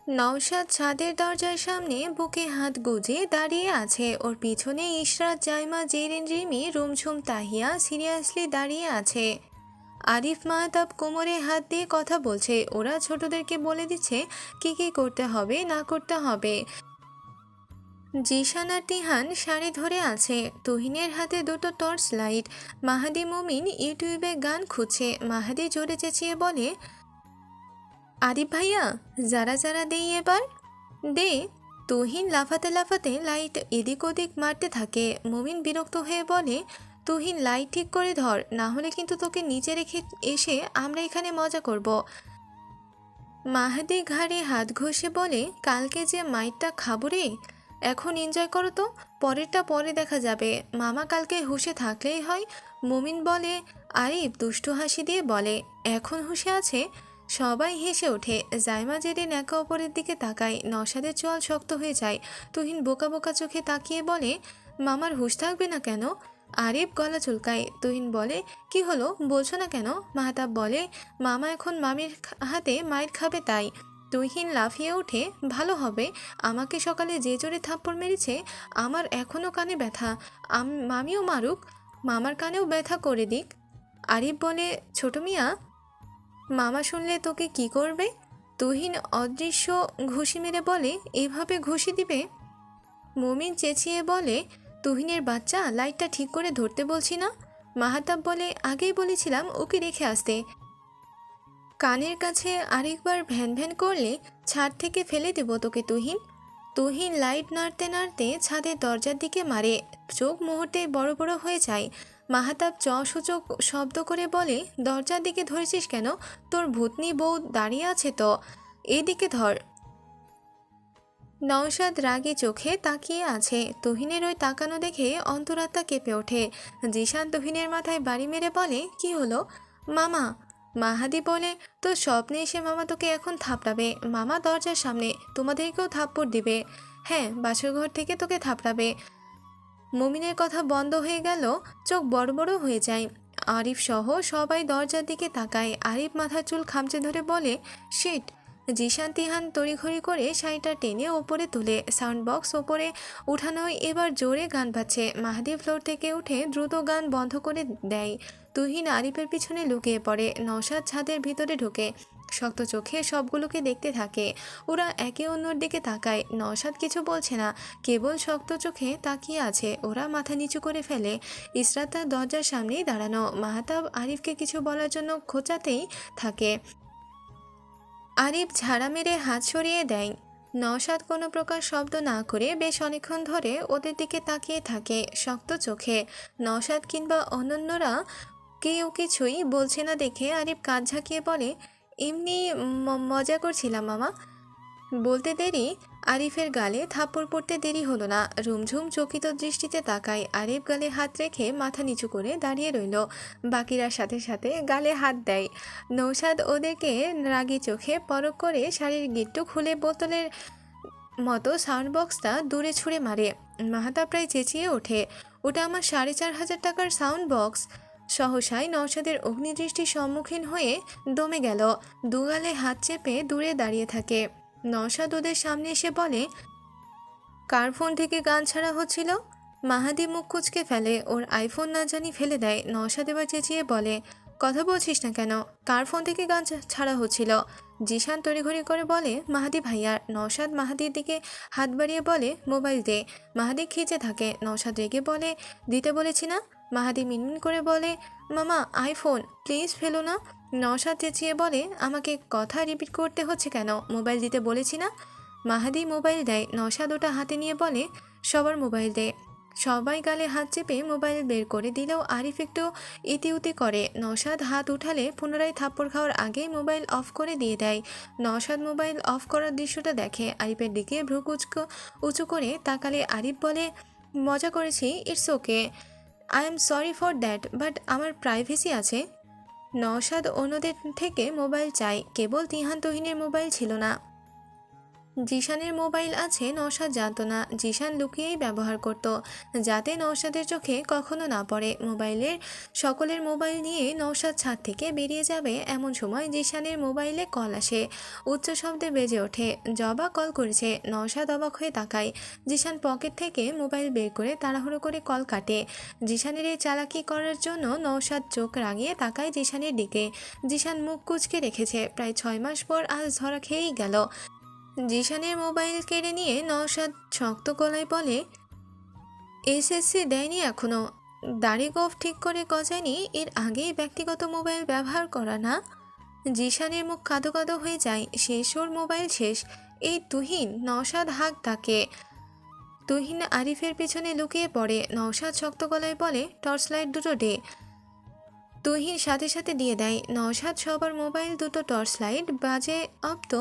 নওশাদ ছাদের দরজার সামনে বুকে হাত গুজে দাঁড়িয়ে আছে। ওর পিছনে ইশরাত, জাইমা, জেরিন, রিমি, রুমঝুম, তাহিয়া সিরিয়াসলি দাঁড়িয়ে আছে। আরিফ মাহতাব কোমরে হাত দিয়ে কথা বলছে। ওরা ছোটদেরকে বলে দিচ্ছে কি কি করতে হবে না করতে হবে। জিশান আর তিহান শাড়ি ধরে আছে। তুহিনের হাতে দুটো টর্চ লাইট। মাহাদি মুমিন ইউটিউবে গান খুঁজছে। মাহাদি জোরে চেঁচিয়ে বলে, আরিফ ভাইয়া, যারা যারা দেই এবার দে। তুহিন লাফাতে লাফাতে লাইট এদিক ওদিক মারতে থাকে। মুমিন বিরক্ত হয়ে বলে, তুহিন লাইট ঠিক করে ধর, না হলে কিন্তু তোকে নিচে রেখে এসে আমরা এখানে মজা করব। মাহাদি ঘাড়ে হাত ঘষে বলে, কালকে যে মাইটটা খাবো রে, এখন এনজয় করো তো, পরেরটা পরে দেখা যাবে। মামা কালকে হুঁশে থাকলেই হয়। মুমিন বলে। আরিফ দুষ্টু হাসি দিয়ে বলে, এখন হুঁশে আছে। সবাই হেসে ওঠে। জাইমা, জেরিন একে অপরের দিকে তাকায়। নওশাদের চোয়াল শক্ত হয়ে যায়। তুহিন বোকা বোকা চোখে তাকিয়ে বলে, মামার হুঁশ থাকবে না কেন? আরিফ গলা চুলকায়। তুহিন বলে, কি হলো বলছো না কেন? মাহতাব বলে, মামা এখন মামির হাতে মায়ের খাবে তাই। তুহিন লাফিয়ে উঠে, ভালো হবে। আমাকে সকালে যে জোরে থাপ্পড় মেরেছে, আমার এখনও কানে ব্যথা। মামিও মারুক, মামার কানেও ব্যথা করে দিক। আরিফ বলে, ছোট মিয়া, মামা শুনলে তোকে কি করবে? তুহিন অদৃশ্য ঘুষি মেরে বলে, এভাবে ঘুষি দিবে? মুমিন চেঁচিয়ে বলে, তুহিনের বাচ্চা, লাইটটা ঠিক করে ধরতে বলছি না? মাহাতাব বলে, আগেই বলেছিলাম ওকে রেখে আসতে। কানের কাছে আরেকবার ভ্যান ভ্যান করলে ছাদ থেকে ফেলে দেব তোকে তুহিন। তুহিন লাইট নাড়তে নাড়তে ছাদের দরজার দিকে মারে। চোখ মুহূর্তে বড় বড় হয়ে যায়। মাহাতাব সূচক শব্দ করে বলে, দরজার দিকে ধরেছিস কেন? তোর ভূতনি বউ দাঁড়িয়ে আছে তো, এদিকে ধর। নওশাদ রাগে চোখে তাকিয়ে আছে। তুহিনের ওই তাকানো দেখে অন্তরাত্মা কেঁপে ওঠে। জিশান তুহিনের মাথায় বাড়ি মেরে বলে, কি হলো মামা? মাহাদি বলে, তোর স্বপ্নে এসে মামা তোকে এখন থাপড়াবে। মামা দরজার সামনে, তোমাদেরকেও থাপ্পড় দিবে। হ্যাঁ, বাসরঘর থেকে তোকে থাপড়াবে। মুমিনের কথা বন্ধ হয়ে গেল। চোখ বড় বড় হয়ে যায়। আরিফ সহ সবাই দরজার দিকে তাকায়। আরিফ মাথার চুল খামচে ধরে বলে, শিট। জিশান তিহান তড়িঘড়ি করে শাড়িটা টেনে ওপরে তুলে। সাউন্ড বক্স ওপরে উঠানোয় এবার জোরে গান বাজছে। মাহাদি ফ্লোর থেকে উঠে দ্রুত গান বন্ধ করে দেয়। তুহিন আরিফের পিছনে লুকিয়ে পড়ে। নওশাদ ছাদের ভিতরে ঢোকে। শক্ত চোখে সবগুলোকে দেখতে থাকে। ওরা একে অন্যর দিকে তাকায়। নওশাদ কিছু বলছে না, কেবল শক্ত চোখে তাকিয়ে আছে। ওরা মাথা নিচু করে ফেলে। ইসরাত তার দরজার সামনেই দাঁড়ানো। মাহতাব আরিফকে কিছু বলার জন্য খোঁচাতেই থাকে। আরিফ ঝাড়া মেরে হাত সরিয়ে দেয়। নওশাদ কোনো প্রকার শব্দ না করে বেশ অনেকক্ষণ ধরে ওদের দিকে তাকিয়ে থাকে শক্ত চোখে। নওশাদ কিংবা অন্যান্যরা কেউ কিছুই বলছে না দেখে আরিফ কাঁধ ঝাঁকিয়ে বলে, এমনি মজা করছিলাম মামা। বলতে দেরি আরিফের গালে থাপ্পড় পড়তে দেরি হলো না। রুমঝুম চকিত দৃষ্টিতে তাকায়। আরিফ গালে হাত রেখে মাথা নিচু করে দাঁড়িয়ে রইল। বাকিরা সাথে সাথে গালে হাত দেয়। নৌশাদ ওদেরকে রাগী চোখে পরক করে শাড়ির গিট্টু খুলে বোতলের মতো সাউন্ড বক্সটা দূরে ছুঁড়ে মারে। মাহাতা প্রায় চেঁচিয়ে ওঠে, ওটা আমার 4,500 টাকার সাউন্ড বক্স। সহসায় নওশাদের অগ্নিদৃষ্টির সম্মুখীন হয়ে দমে গেল। দুগালে হাত চেপে দূরে দাঁড়িয়ে থাকে। নওশাদ ওদের সামনে এসে বলে, কার ফোন থেকে গান ছাড়া হচ্ছিল? মাহাদি মুখ কুচকে ফেলে। ওর আইফোন না জানি ফেলে দেয়। নওশাদ এবার চেঁচিয়ে বলে, কথা বলছিস না কেন? কার ফোন থেকে গান ছাড়া হচ্ছিল? জিশান তড়িঘড়ি করে বলে, মাহাদি ভাইয়ার। নওশাদ মাহাদির দিকে হাত বাড়িয়ে বলে, মোবাইল দে। মাহাদি খিচে থাকে। নওশাদ রেগে বলে, দিতে বলেছি না? মাহাদি মিনমিন করে বলে, মামা আইফোন প্লিজ ফেলো না। নওশাদ চেঁচিয়ে বলে, আমাকে কথা রিপিট করতে হচ্ছে কেন? মোবাইল দিতে বলেছি না? মাহাদি মোবাইল দেয়। নওশাদ ওটা হাতে নিয়ে বলে, সবার মোবাইল দে। সবাই গালে হাত চেপে মোবাইল বের করে দিলেও আরিফ একটু ইতিউতি করে। নওশাদ হাত উঠালে পুনরায় থাপ্পড় খাওয়ার আগেই মোবাইল অফ করে দিয়ে দেয়। নওশাদ মোবাইল অফ করার দৃশ্যটা দেখে। আরিফের দিকে ভ্রু উঁচু করে তাকালে আরিফ বলে, মজা করেছি, it's okay, I am sorry for that, but আমার প্রাইভেসি আছে। নওশাদ অন্যদের থেকে মোবাইল চাই, কেবল তিহান তুহিনের মোবাইল ছিল না। জিশানের মোবাইল আছে নওশাদ জানতো না। জিশান লুকিয়েই ব্যবহার করত, যাতে নওশাদের চোখে কখনো না পড়ে। সকলের মোবাইল নিয়ে নওশাদ ছাদ থেকে বেরিয়ে যাবে এমন সময় জিশানের মোবাইলে কল আসে। উচ্চ শব্দে বেজে ওঠে। জবা কল করেছে। নওশাদ অবাক হয়ে তাকায়। জিশান পকেট থেকে মোবাইল বের করে তাড়াহুড়ো করে কল কাটে। জিশানের এই চালাকি করার জন্য নওশাদ চোখ রাঙিয়ে তাকায় জিশানের দিকে। জিশান মুখ কুঁচকে রেখেছে। প্রায় 6 মাস পর আজ ধরা খেয়েই গেল। জিশানের মোবাইল কেড়ে নিয়ে নওশাদ শক্ত গলায় বলে, এসএসসি দেয়নি এখনো, দাড়ি গোঁফ ঠিক করে গজায়নি, এর আগেই ব্যক্তিগত মোবাইল ব্যবহার করা না। জিশানের মুখ কাঁদো কাঁদো হয়ে যায়। শেষ, ওর মোবাইল শেষ। এই তুহিন, নওশাদ হাঁক ডাকে। তুহিন আরিফের পিছনে লুকিয়ে পড়ে। নওশাদ শক্ত গলায় বলে, টর্চ লাইট দুটো দে। তুহিন সাথে সাথে দিয়ে দেয়। নওশাদ সবার মোবাইল দুটো টর্চ লাইট বাজে অব্দ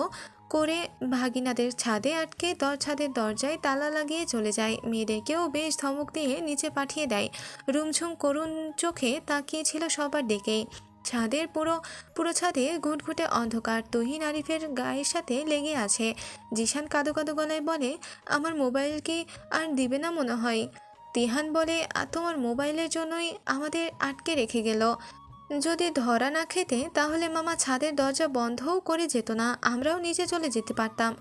করে ভাগিনাদের ছাদে আটকে ছাদের দরজায় তালা লাগিয়ে চলে যায়। মেয়েদেরকেও বেশ ধমক দিয়ে নিচে পাঠিয়ে দেয়। রুমঝুম করুণ চোখে তাকিয়েছিল সবার দিকেই। ছাদের পুরো পুরো ছাদে ঘুটঘুটে অন্ধকার। তুহিন আরিফের গায়ের সাথে লেগে আছে। জিশান কাঁদো কাঁদো গলায় বলে, আমার মোবাইল কি আর দিবে না মনে হয়? তিহান বলে, তোমার মোবাইলের জন্যই আমাদের আটকে রেখে গেল। যদি ধরা না খেতে তাহলে মামা ছাদের দরজা বন্ধও করে যেত না, আমরাও নিচে চলে যেতে পারতাম।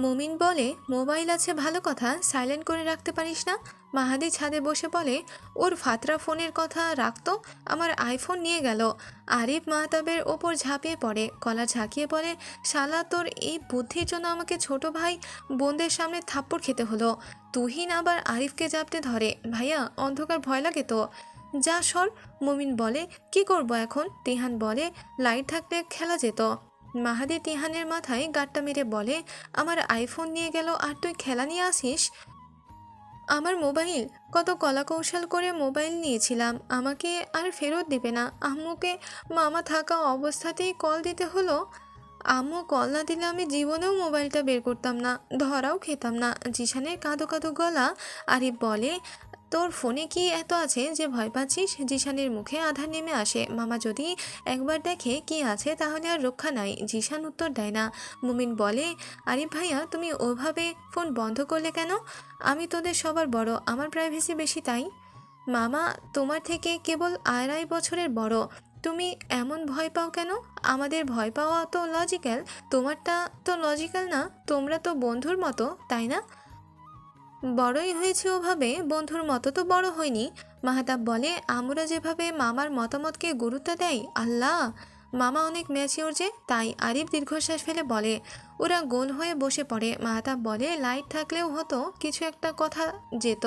মুমিন বলে, মোবাইল আছে ভালো কথা, সাইলেন্ট করে রাখতে পারিস না? মাহাদি ছাদে বসে বলে, ওর ফাতরা ফোনের কথা রাখতো, আমার আইফোন নিয়ে গেল। আরিফ মাহতাবের ওপর ঝাঁপিয়ে পড়ে, গলা ঝাঁকিয়ে বলে, শালা তোর এই বুদ্ধির জন্য আমাকে ছোট ভাই বোনদের সামনে থাপ্পড় খেতে হলো। তুহিন আবার আরিফকে জাপটে ধরে, ভাইয়া অন্ধকার ভয় লাগে তো। যা সর। মুমিন বলে, কি করব এখন? তিহান বলে, লাইট থাকলে খেলা যেত। মাহাদি তিহানের মাথায় গাঁটটা মেরে বলে, আমার আইফোন নিয়ে গেল আর তুই খেলা নিয়ে আসিস? আমার মোবাইল, কত কলাকৌশল করে মোবাইল নিয়েছিলাম, আমাকে আর ফেরত দিবে না। আম্মুকে মামা থাকা অবস্থাতেই কল দিতে হলো। আম্মু কল না দিলে আমি জীবনেও মোবাইলটা বের করতাম না, ধরাও খেতাম না। জিশানের কাঁদো কাঁদো গলা। আরিফ বলে, তোর ফোনে কি এত আছে যে ভয় পাচ্ছিস? জিশানের মুখে আধার নেমে আসে। মামা যদি একবার দেখে কি আছে তাহলে আর রক্ষা নাই। জিশান উত্তর দেয় না। মুমিন বলে, আরিফ ভাইয়া তুমি ওভাবে ফোন বন্ধ করলে কেন? আমি তোদের সবার বড়, আমার প্রাইভেসি বেশি তাই। মামা তোমার থেকে কেবল 2.5 বছরের বড়, তুমি এমন ভয় পাও কেন? আমাদের ভয় পাওয়া তো লজিক্যাল, তোমারটা তো লজিক্যাল না। তোমরা তো বন্ধুর মতো, তাই না? বড়ই হয়েছে ওভাবে, বন্ধুর মতো তো বড় হয়নি। মাহতাব বলে, আমরা যেভাবে মামার মতামতকে গুরুত্ব দেয়, আল্লাহ, মামা অনেক ম্যাচিওর যে, তাই। আরিফ দীর্ঘশ্বাস ফেলে বলে। ওরা গোল হয়ে বসে পড়ে। মাহতাব বলে, লাইট থাকলেও হতো, কিছু একটা কথা যেত।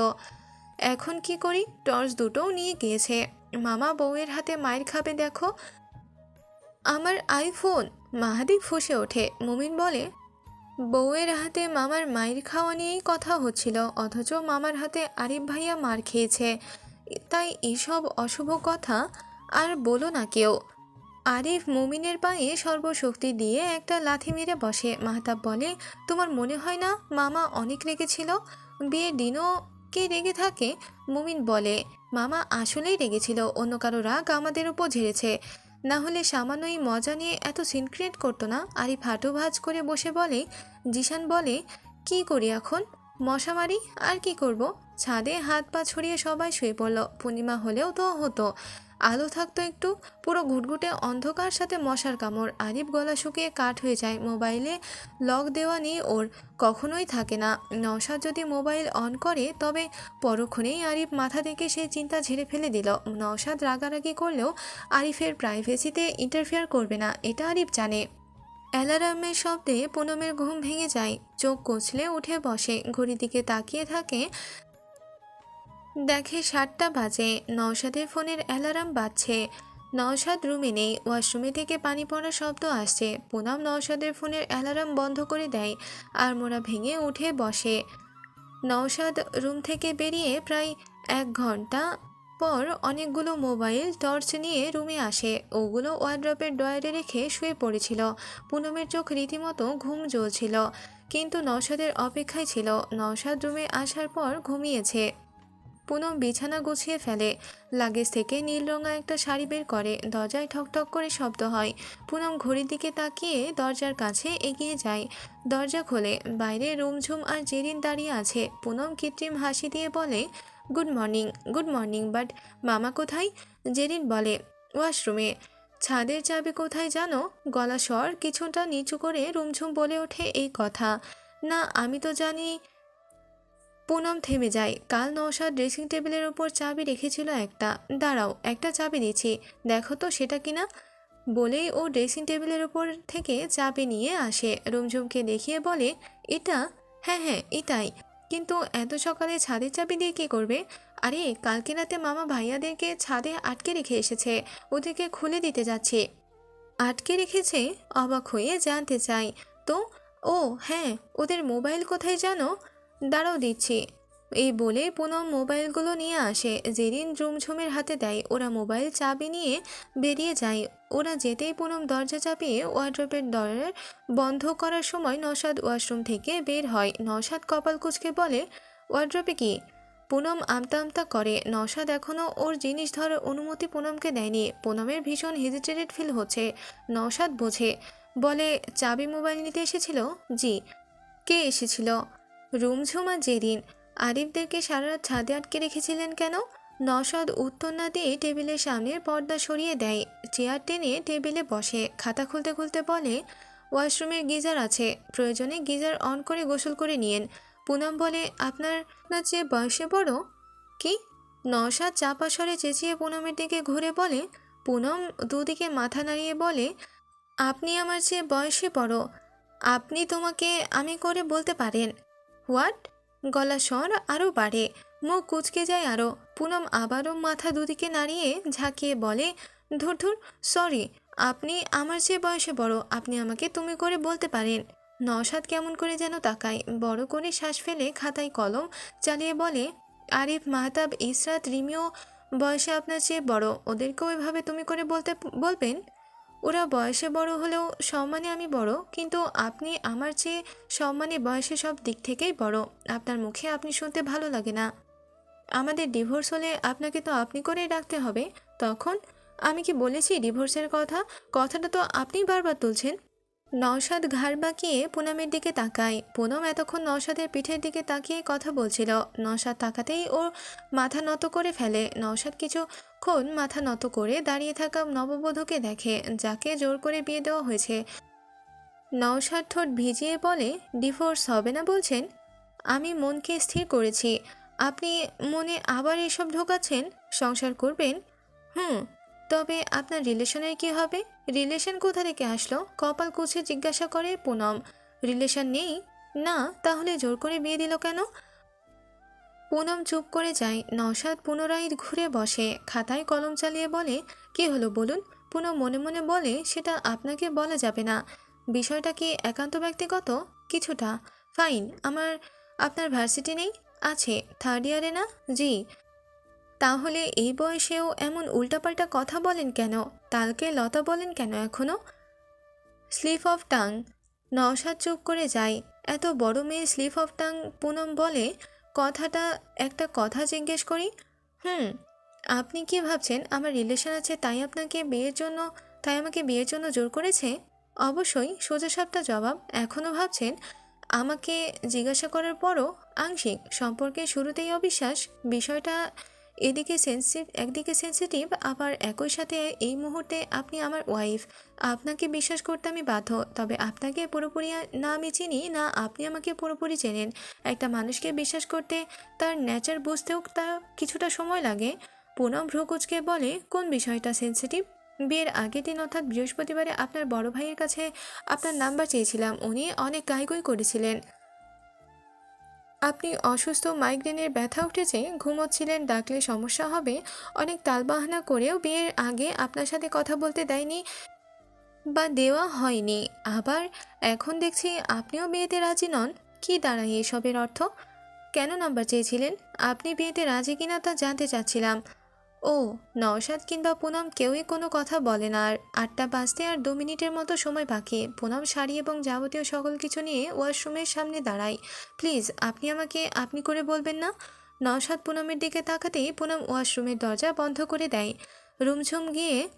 এখন কি করি? টর্চ দুটোও নিয়ে গিয়েছে। মামা বউয়ের হাতে মায়ের খাবে দেখো। আমার আইফোন। মাহাদি ফুঁসে ওঠে। মুমিন বলে, বউয়ের হাতে মামার মায়ের খাওয়া নিয়েই কথা হচ্ছিল, অথচ মামার হাতে আরিফ ভাইয়া মার খেয়েছে। তাই এসব অশুভ কথা আর বলো না কেউ। আরিফ মুমিনের পায়ে সর্বশক্তি দিয়ে একটা লাথি মেরে বসে। মাহতাব বলে, তোমার মনে হয় না মামা অনেক রেগেছিল? বিয়ের দিনও কে রেগে থাকে? মুমিন বলে, মামা আসলেই রেগেছিল, অন্য কারো রাগ আমাদের উপর ঝেড়েছে, না হলে সামান্যই মজা নিয়ে এত সিন ক্রিয়েট করতো না। আরিফ হাঁটু ভাঁজ করে বসে বলে। জিশান বলে, কি করি এখন? মশা মারি, আর কি করব? ছাদে হাত পা ছড়িয়ে সবাই শুয়ে পড়ল। পূর্ণিমা হলেও তো হতো, আলো থাকতো একটু। পুরো ঘুটঘুটে অন্ধকার, সাথে মশার কামড়। আরিফ গলা শুকিয়ে কাঠ হয়ে যায়। মোবাইলে লক দেওয়া নেই ওর, কখনোই থাকে না। নওশাদ যদি মোবাইল অন করে তবে পরক্ষণেই আরিফ মাথা থেকে সেই চিন্তা ঝেড়ে ফেলে দিল। নওশাদ রাগারাগি করলেও আরিফের প্রাইভেসিতে ইন্টারফেয়ার করবে না, এটা আরিফ জানে। অ্যালার্মের শব্দে পুনমের ঘুম ভেঙে যায়। চোখ কচলে উঠে বসে, ঘড়ির দিকে তাকিয়ে থাকে। দেখে 7টা বাজে। নওশাদের ফোনের অ্যালার্ম বাজছে। নওশাদ রুমে নেই, ওয়াশরুমে থেকে পানি পড়ার শব্দ আসছে। পুনম নওশাদের ফোনের অ্যালার্ম বন্ধ করে দেয় আর মোড়া ভেঙে উঠে বসে। নওশাদ রুম থেকে বেরিয়ে প্রায় 1 ঘন্টা পর অনেকগুলো মোবাইল টর্চ নিয়ে রুমে আসে। ওগুলো ওয়ার্ড্রপের ড্রয়ারে রেখে শুয়ে পড়েছিল। পুনমের চোখ রীতিমতো ঘুম জ্বলছিল, কিন্তু নওশাদের অপেক্ষায় ছিল। নওশাদ রুমে আসার পর ঘুমিয়েছে। পুনম বিছানা গুছিয়ে ফেলে। লাগেজ থেকে নীল রঙা একটা শাড়ি বের করে। দরজায় ঠকঠক করে শব্দ হয়। পুনম ঘড়ির দিকে তাকিয়ে দরজার কাছে এগিয়ে যায়। দরজা খোলে। বাইরে রুমঝুম আর জেরিন দাঁড়িয়ে আছে। পুনম কৃত্রিম হাসি দিয়ে বলে, good morning. Good morning, but মামা কোথায়? জেরিন বলে, ওয়াশরুমে। ছাদের চাবি কোথায় জানো? গলা স্বর কিছুটা নিচু করে রুমঝুম বলে ওঠে এই কথা। না, আমি তো জানি। পুনম থেমে যায়। কাল নওশাদ ড্রেসিং টেবিলের ওপর চাবি রেখেছিল একটা। দাঁড়াও, একটা চাবি দিচ্ছি, দেখো তো সেটা কিনা। বলেই ও ড্রেসিং টেবিলের ওপর থেকে চাবি নিয়ে আসে। রুমঝুমকে দেখিয়ে বলে, এটা? হ্যাঁ হ্যাঁ, এটাই। কিন্তু এত সকালে ছাদের চাবি দিয়ে কী করবে? আরে কালকে রাতে মামা ভাইয়াদেরকে ছাদে আটকে রেখে এসেছে, ওদেরকে খুলে দিতে যাচ্ছে। আটকে রেখেছে? অবাক হয়ে জানতে চাই। তো? ও হ্যাঁ, ওদের মোবাইল কোথায় জানো? দাঁড়াও দিচ্ছি। এই বলে পুনম মোবাইলগুলো নিয়ে আসে। জেরিন রুমঝুমের হাতে দেয়। ওরা মোবাইল চাবি নিয়ে বেরিয়ে যায়। ওরা যেতেই পুনম দরজা চাপিয়ে ওয়ার্ড্রোবের দরজা বন্ধ করার সময় নওশাদ ওয়াশরুম থেকে বের হয়। নওশাদ কপাল কুঁচকে বলে, ওয়ার্ড্রোবে কি? পুনম আমতা আমতা করে। নওশাদ এখনও ওর জিনিস ধরার অনুমতি পুনমকে দেয়নি। পুনমের ভীষণ হেজিটেটেড ফিল হচ্ছে। নওশাদ বোঝে। বলে, চাবি মোবাইল নিতে এসেছিল? জি। কে এসেছিল? রুমঝুম আর জেরিন। আরিফদেরকে সারা রাত ছাদে আটকে রেখেছিলেন কেন? নওশাদ উত্তর না দিয়ে টেবিলের সামনের পর্দা সরিয়ে দেয়। চেয়ার টেনে টেবিলে বসে। খাতা খুলতে খুলতে বলে, ওয়াশরুমের গিজার আছে, প্রয়োজনে গিজার অন করে গোসল করে নিয়েন। পুনম বলে, আপনার না চেয়ে বয়সে বড়? কি? নওশাদ চাপা স্বরে চেঁচিয়ে পুনমের দিকে ঘুরে বলে। পুনম দুদিকে মাথা নাড়িয়ে বলে, আপনি আমার চেয়ে বয়সে বড়। আপনি তোমাকে আমি করে বলতে পারেন। হোয়াট? গলা স্বর আরও বাড়ে। মুখ কুঁচকে যায় আরও। পুনম আবারও মাথা দুদিকে নাড়িয়ে ঝাঁকিয়ে বলে, ধুর ধুর, সরি, আপনি আমার চেয়ে বয়সে বড়, আপনি আমাকে তুমি করে বলতে পারেন। নওশাদ কেমন করে যেন তাকায়। বড় করে শ্বাস ফেলে খাতায় কলম চালিয়ে বলে, আরিফ, মাহতাব, ইসরাত, রিমিও বয়সে আপনার চেয়ে বড়, ওদেরকেও এভাবে তুমি করে বলবেন? ওরা বয়সে বড় হলেও সম্মানে আমি বড়, কিন্তু আপনি আমার চেয়ে সম্মানে বয়সে সব দিক থেকেই বড়। আপনার মুখে আপনি শুনতে ভালো লাগে না। আমাদের ডিভোর্স হলে আপনাকে তো আপনি করেই ডাকতে হবে। তখন আমি কি বলেছি ডিভোর্সের কথা? কথাটা তো আপনিই বারবার তুলছেন। নওশাদ ঘাড় বাঁকিয়ে পুনমের দিকে তাকায়। পুনম এতক্ষণ নওশাদের পিঠের দিকে তাকিয়ে কথা বলছিল। নওশাদ তাকাতেই ওর মাথা নত করে ফেলে। নওশাদ কিছুক্ষণ মাথা নত করে দাঁড়িয়ে থাকা নববধূকে দেখে, যাকে জোর করে বিয়ে দেওয়া হয়েছে। নওশাদ ঠোঁট ভিজিয়ে বলে, ডিভোর্স হবে না বলছেন? আমি মনকে স্থির করেছি। আপনি মনে আবার এসব ঢোকাচ্ছেন? সংসার করবেন? হুম। তবে আপনার রিলেশনের কি হবে? রিলেশন কোথা থেকে আসলো? কপাল কুঁচে জিজ্ঞাসা করে পুনম। রিলেশন নেই? না, তাহলে জোর করে বিয়ে দিল কেন? পুনম চুপ করে যায়। নওশাদ পুনরায় ঘুরে বসে। খাতায় কলম চালিয়ে বলে, কি হলো বলুন? পুনম মনে মনে বলে, সেটা আপনাকে বলা যাবে না। বিষয়টা কি একান্ত ব্যক্তিগত? কিছুটা। ফাইন। আপনার ভার্সিটি নেই? আছে। থার্ড ইয়ারে না? জি। তাহলে এই বয়সেও এমন উল্টাপাল্টা কথা বলেন কেন? তালকে লতা বলেন কেন এখনো? Slip of tongue. নওশাদ চুপ করে যায়। এত বড় মেয়ে স্লিপ অফ টাং? পুনম বলে, কথাটা একটা কথা জিজ্ঞেস করি। হুম। আপনি কি ভাবছেন আমার রিলেশন আছে তাই আমাকে বিয়ের জন্য জোর করেছে? অবশ্যই। সোজাসাপটা জবাব। এখনও ভাবছেন? আমাকে জিজ্ঞাসা করার পরও আংশিক। সম্পর্কের শুরুতেই অবিশ্বাস। বিষয়টা একদিকে সেন্সিটিভ, আবার একই সাথে এই মুহূর্তে আপনি আমার ওয়াইফ। আপনাকে বিশ্বাস করতে আমি বাধ্য। তবে আপনাকে পুরোপুরি না আমি চিনি, না আপনি আমাকে পুরোপুরি চেনেন। একটা মানুষকে বিশ্বাস করতে তার নেচার বুঝতেও তার কিছুটা সময় লাগে। পুনম ভ্রু কুঁচকে বলে, কোন বিষয়টা সেন্সিটিভ? বিয়ের আগের দিন অর্থাৎ বৃহস্পতিবারে আপনার বড় ভাইয়ের কাছে আপনার নাম্বার চেয়েছিলাম। উনি অনেক গাইগুই করেছিলেন। আপনি অসুস্থ, মাইগ্রেনের ব্যথা উঠেছে, ঘুমোচ্ছিলেন, ডাকলে সমস্যা হবে, অনেক তালবাহানা করেও বিয়ের আগে আপনার সাথে কথা বলতে দেয়নি বা দেওয়া হয়নি। আবার এখন দেখছি আপনিও বিয়েতে রাজি নন। কি দাঁড়ায় এসবের অর্থ? কেন নাম্বার চেয়েছিলেন? আপনি বিয়েতে রাজি কিনা তা জানতে চাচ্ছিলাম। ও। নওশাদ কিংবা পুনম কেউই কোনো কথা বলে না। আর 8টা বাজতে আর 2 মিনিটের মতো সময় বাকি। পুনম শাড়ি এবং যাবতীয় সকল কিছু নিয়ে ওয়াশরুমের সামনে দাঁড়ায়। প্লিজ, আপনি আমাকে আপনি করে বলবেন না? নওশাদ পুনমের দিকে তাকাতেই পুনম ওয়াশরুমের দরজা বন্ধ করে দেয়। রুমঝুম গিয়ে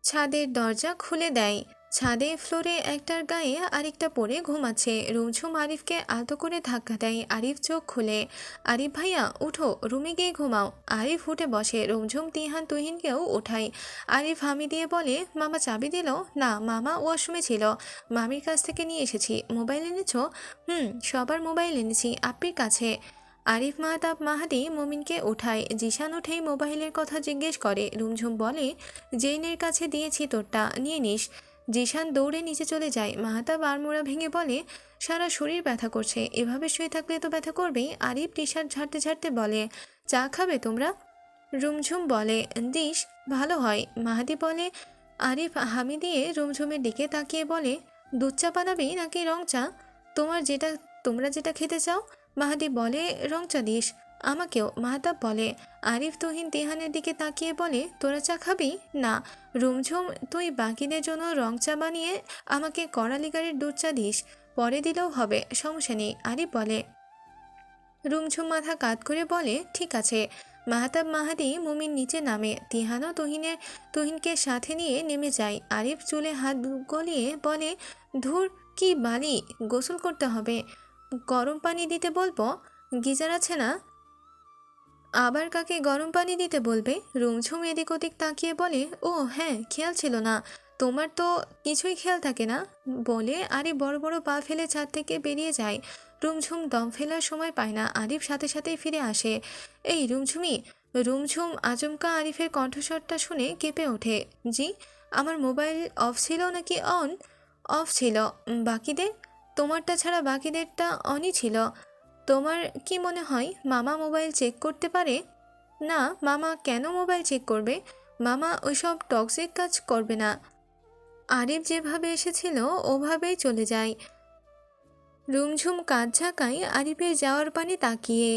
ছাদের দরজা খুলে দেয়। ছাদে ফ্লোরে একটার গায়ে আরেকটা পরে ঘুমাচ্ছে। রুমঝুম আরিফকে আলতো করে ধাক্কা দেয়। আরিফ চোখ খুলে। আরিফ ভাইয়া উঠো, রুমে গিয়ে ঘুমাও। আরিফ উঠে বসে। রুমঝুম তিহান তুহিনকেও ওঠায়। আরিফ হামি দিয়ে বলে, মামা চাবি দিল? না, মামা ওয়াশরুমে ছিল, মামির কাছ থেকে নিয়ে এসেছি। মোবাইল এনেছো? সবার মোবাইল এনেছি আপ্পির কাছে। আরিফ মাহতাব মাহাদি মুমিনকে ওঠায়। জিশান উঠেই মোবাইলের কথা জিজ্ঞেস করে। রুমঝুম বলে, জেইনের কাছে দিয়েছি, তোরটা নিয়ে নিস। জিশান দৌড়ে নিচে চলে যায়। মাহতাব আড়মোড়া ভেঙে বলে, সারা শরীর ব্যথা করছে, এভাবে শুয়ে থাকলে তো ব্যথা করবেই। আরিফ টি শার্ট ঝাড়তে ঝাড়তে বলে, চা খাবে তোমরা? রুমঝুম বলে, দিস ভালো হয়। মাহাদি বলে। আরিফ হামি দিয়ে রুমঝুমের দিকে তাকিয়ে বলে, দুধ চা বানাবি নাকি রং চা? তোমরা যেটা খেতে চাও। মাহাদি বলে, রং চা দিস। আমাকেও। মাহতাব বলে। আরিফ তুহিন তিহানের দিকে তাকিয়ে বলে, তোরা চা খাবি? না। রুমঝুম, তুই বাকিদের জন্য রং চা বানিয়ে আমাকে কড়ালিগারের দুধ চা দিস। পরে দিলেও হবে, সমস্যা নেই। আরিফ বলে। রুমঝুম মাথা কাত করে বলে, ঠিক আছে। মাহতাব মাহাদি মুমিন নিচে নামে। তিহানও তুহিনকে সাথে নিয়ে নেমে যায়। আরিফ চুলে হাত গলিয়ে বলে, ধুর কি বালি, গোসল করতে হবে। গরম পানি দিতে বলবো? গিজার আছে না? আবার কাকে গরম পানি দিতে বলবে? রুমঝুম এদিক ওদিক তাকিয়ে বলে, ও হ্যাঁ, খেয়াল ছিল না। তোমার তো কিছুই খেয়াল থাকে না। বলে আরিফ বড় বড় পা ফেলে ছাদ থেকে বেরিয়ে যায়। রুমঝুম দম ফেলার সময় পায় না। আরিফ সাথে সাথেই ফিরে আসে। এই রুমঝুমি। রুমঝুম আচমকা আরিফের কণ্ঠস্বরটা শুনে কেঁপে ওঠে। জি? আমার মোবাইল অফ ছিল নাকি অন? অফ ছিল। বাকিদের? তোমারটা ছাড়া বাকিদেরটা অনই ছিল। তোমার কি মনে হয় মামা মোবাইল চেক করতে পারে? না, মামা কেন মোবাইল চেক করবে? মামা ওইসব টক্সিক কাজ করবে না। আরিফ যেভাবে এসেছিল ওভাবেই চলে যায়। রুমঝুম কাঁধ ঝাঁকায় আরিফের যাওয়ার পানে তাকিয়ে।